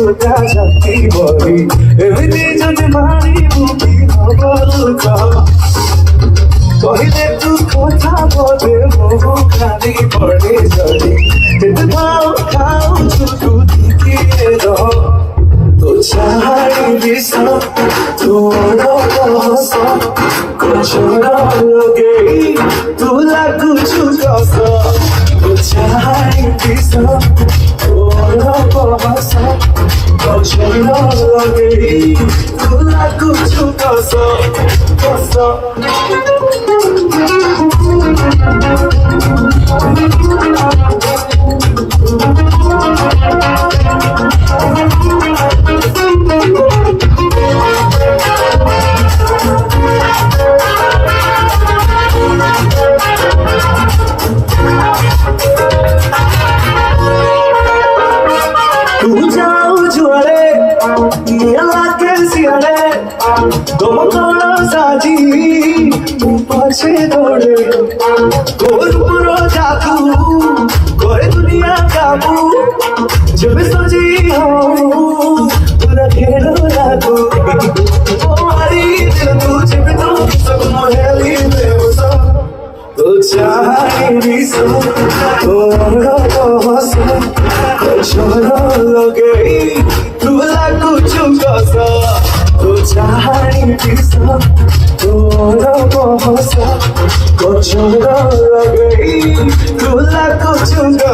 তোটা জাতি বলি এমনি যদি মারি বুকি হবলুকা কহিলে তু কথা বলে বহু খালি পড়ে চলি যেতে ভাও খাও ছুটু দিকে রহ তো চাই বিষ তোর বহস কোচর লগে তু লাগুছু কস তো চাই বিষ তোর বহস কোচর লগে তু লাগুছু কস কস तू जाओ जुआरे ये लाके सियारे तुम थोड़ा साजी ऊपर से दौड़े गोर पुरो जादू कोई दुनिया काबू जब सोची हो पूरा खेलो लागू ओ हरी दिल तू जब तू सब मोहली में बसा तो चाहे भी सो तो हंसो छोड़ो लगे तू लागू चुका तो चाहे भी सो तो हंसो छोड़ो लगे तू लागू चुका